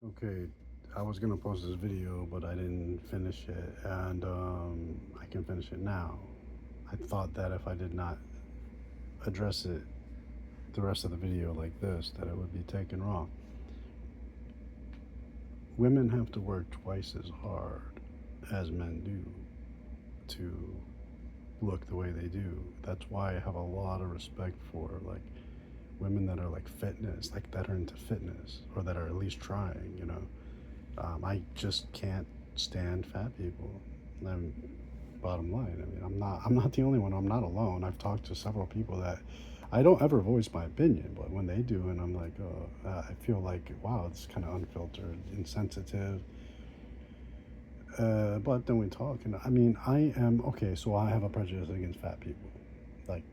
Okay, I was gonna post this video, but I didn't finish it, and I can finish it now. I thought that if I did not address it the rest of the video like this, that it would be taken wrong. Women have to work twice as hard as men do to look the way they do. That's why I have a lot of respect for like women that are like fitness, like that are into fitness, or that are at least trying. I just can't stand fat people. I'm, bottom line, I mean, I'm not the only one. I'm not alone. I've talked to several people that I don't ever voice my opinion, but when they do, and I'm like, I feel like, wow, it's kind of unfiltered, insensitive. But then we talk, and I mean, I am okay. So I have a prejudice against fat people, like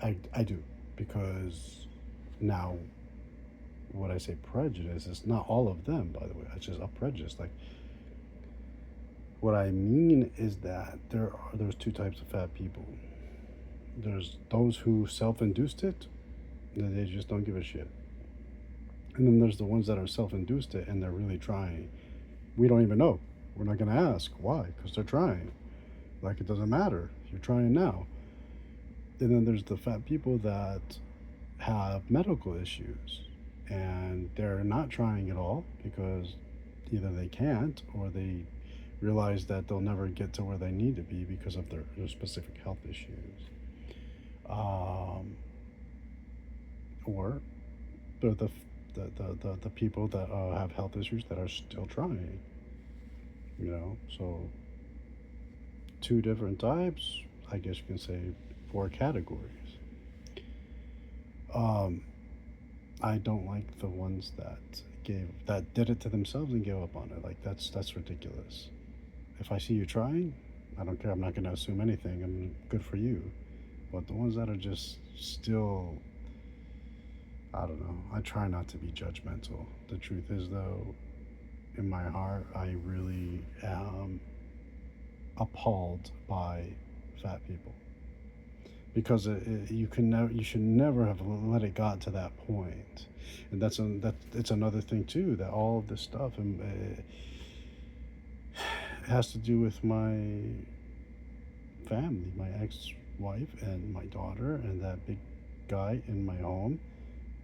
I do, because now what I say prejudice is not all of them, by the way. It's just a prejudice. Like what I mean is that there's two types of fat people. There's those who self-induced it, and they just don't give a shit. And then there's the ones that are self-induced it and they're really trying. We don't even know. We're not gonna ask why, because they're trying. Like it doesn't matter. You're trying now. And then there's the fat people that have medical issues and they're not trying at all because either they can't or they realize that they'll never get to where they need to be because of their specific health issues. Um, or they're the people that have health issues that are still trying. So two different types, I guess you can say four categories. Um, I don't like the ones that did it to themselves and gave up on it. Like that's ridiculous. If I see you trying, I don't care. I'm not going to assume anything. I'm good for you. But the ones that are just still, I don't know. I try not to be judgmental. The truth is, though, in my heart, I really am appalled by fat people because you should never have let it got to that point, and that it's another thing too, that all of this stuff and it has to do with my family, my ex-wife and my daughter, and that big guy in my home,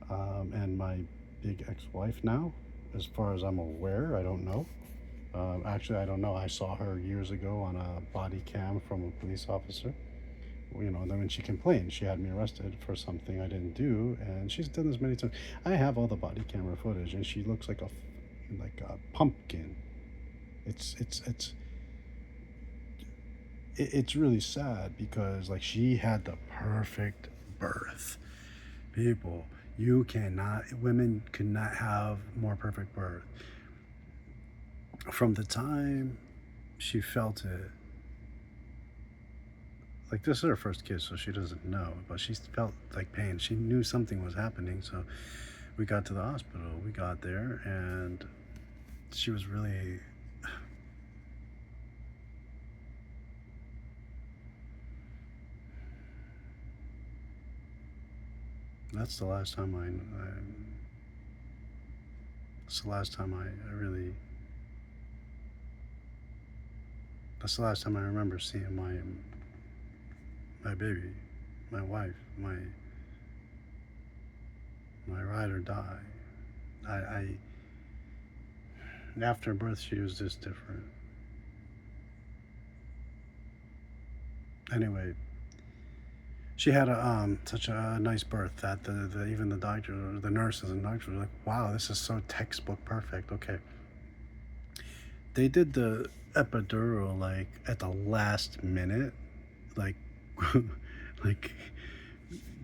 and my big ex-wife now. As far as I'm aware, I don't know. Actually, I don't know. I saw her years ago on a body cam from a police officer. Then when she complained, she had me arrested for something I didn't do, and she's done this many times. I have all the body camera footage, and she looks like a pumpkin. It's really sad because like she had the perfect birth. People, women cannot have more perfect birth. From the time she felt it, like this is her first kiss, so she doesn't know, but she felt like pain. She knew something was happening, so we got to the hospital. We got there, and she was really. That's the last time That's the last time I really. That's the last time I remember seeing my baby, my wife, my ride or die. I After birth she was just different. Anyway, she had such a nice birth that even the doctor, the nurses and doctors were like, "Wow, this is so textbook perfect." Okay, they did the epidural like at the last minute, like like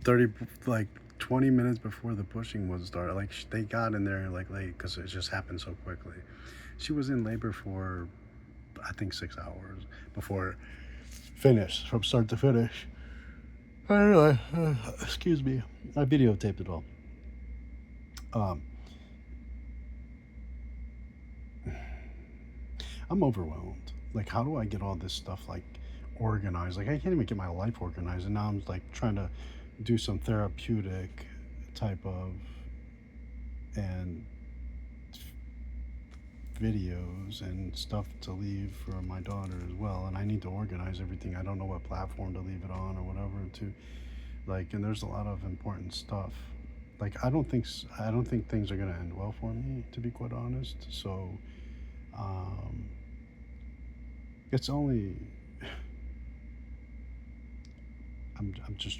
30 like 20 minutes before the pushing was started. Like they got in there like late because it just happened so quickly. She was in labor for I think 6 hours before finish from start to finish. Anyway, excuse me. I videotaped it all. Um, I'm overwhelmed. Like, how do I get all this stuff like organized? Like, I can't even get my life organized, and now I'm like trying to do some therapeutic type of and videos and stuff to leave for my daughter as well, and I need to organize everything. I don't know what platform to leave it on or whatever to like, and there's a lot of important stuff. Like I don't think things are gonna end well for me, to be quite honest. So um, it's only I'm just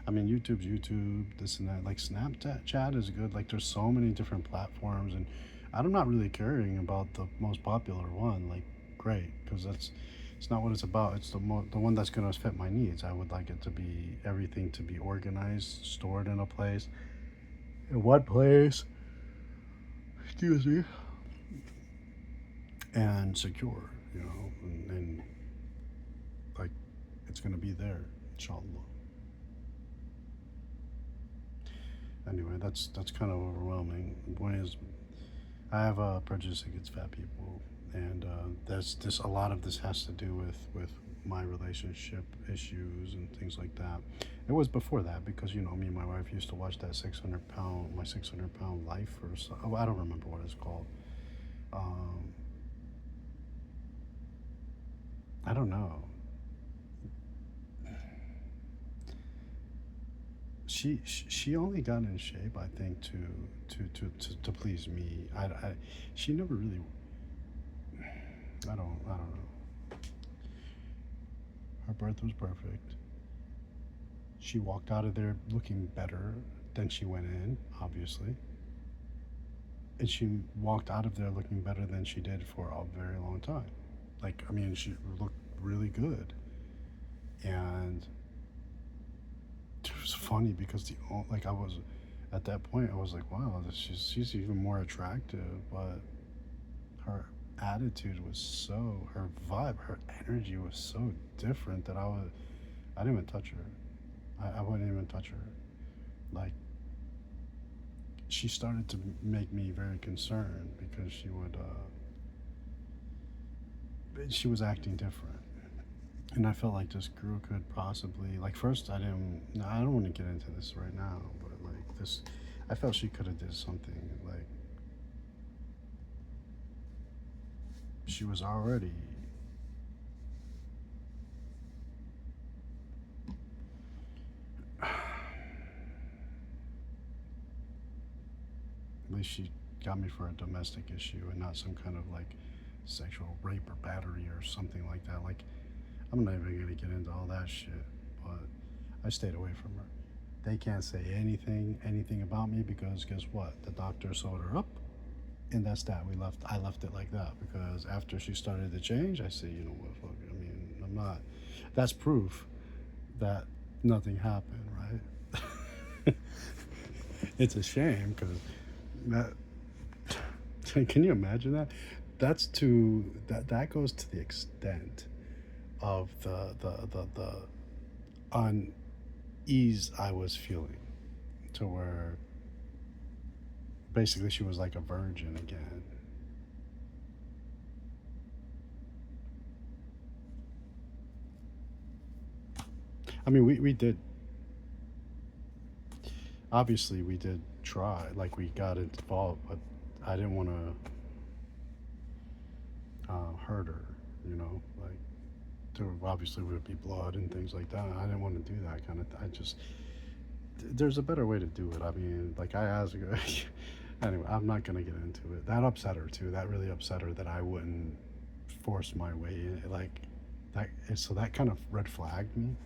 I mean YouTube's YouTube, this and that. Like Snapchat chat is good. Like there's so many different platforms, and I'm not really caring about the most popular one. Like great, because that's it's not what it's about. It's the one that's gonna fit my needs. I would like it to be everything to be organized, stored in a place, in one place. Excuse me, and secure. You know, and like it's gonna be there, inshallah. Anyway, that's kind of overwhelming. The point is, I have a prejudice against fat people, and that's this. A lot of this has to do with my relationship issues and things like that. It was before that because you know me and my wife used to watch that 600 pound 600 pound life or so. Oh, I don't remember what it's called. Um, I don't know. She only got in shape I think to please me. She never really I don't know. Her birth was perfect. She walked out of there looking better than she went in, obviously. And she walked out of there looking better than she did for a very long time. Like, I mean, she looked really good. And it was funny because like I was at that point I was like, wow, she's even more attractive, but her attitude was so her vibe, her energy was so different that I didn't even touch her. I wouldn't even touch her. Like she started to make me very concerned because she was acting different, and I felt like this girl could possibly like first I didn't no, I don't want to get into this right now, but like this I felt she could have did something like she was already at least she got me for a domestic issue and not some kind of like sexual rape or battery or something like that. Like I'm not even gonna get into all that shit, but I stayed away from her. They can't say anything about me because guess what? The doctor sewed her up, and that's that. We left. I left it like that because after she started to change, I said, you know what? Fuck it. I mean, I'm not. That's proof that nothing happened, right? It's a shame because that. Can you imagine that? That goes to the extent of the unease I was feeling, to where basically she was like a virgin again. I mean, we did obviously we did try, like we got involved, but I didn't want to hurt her, you know, like there obviously would be blood and things like that. I didn't want to do that kind of. I just there's a better way to do it. I mean, like I asked her. Anyway, I'm not gonna get into it. That upset her too. That really upset her that I wouldn't force my way in. Like that. So that kind of red flagged me.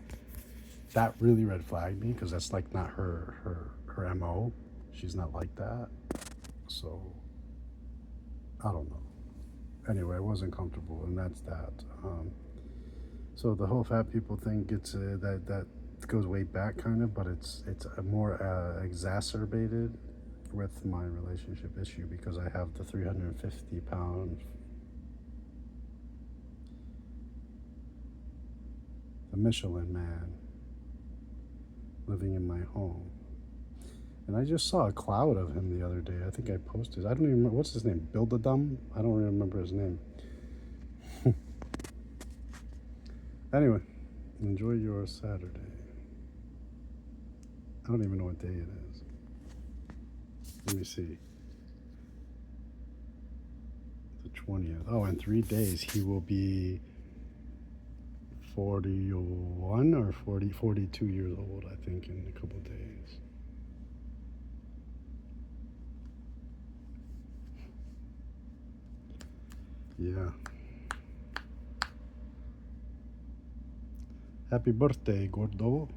That really red flagged me because that's like not her mo. She's not like that. So I don't know. Anyway, I wasn't comfortable, and that's that. So the whole fat people thing gets that goes way back kind of, but it's a more exacerbated with my relationship issue because I have the 350 pound, the Michelin man living in my home. And I just saw a cloud of him the other day. I think I posted. I don't even remember what's his name. Build a Dumb. I don't remember his name. Anyway, enjoy your Saturday. I don't even know what day it is. Let me see. The The 20th. Oh, in 3 days he will be 41 or 40, 42 years old, I think, in a couple days. Yeah. Happy birthday, Gordo.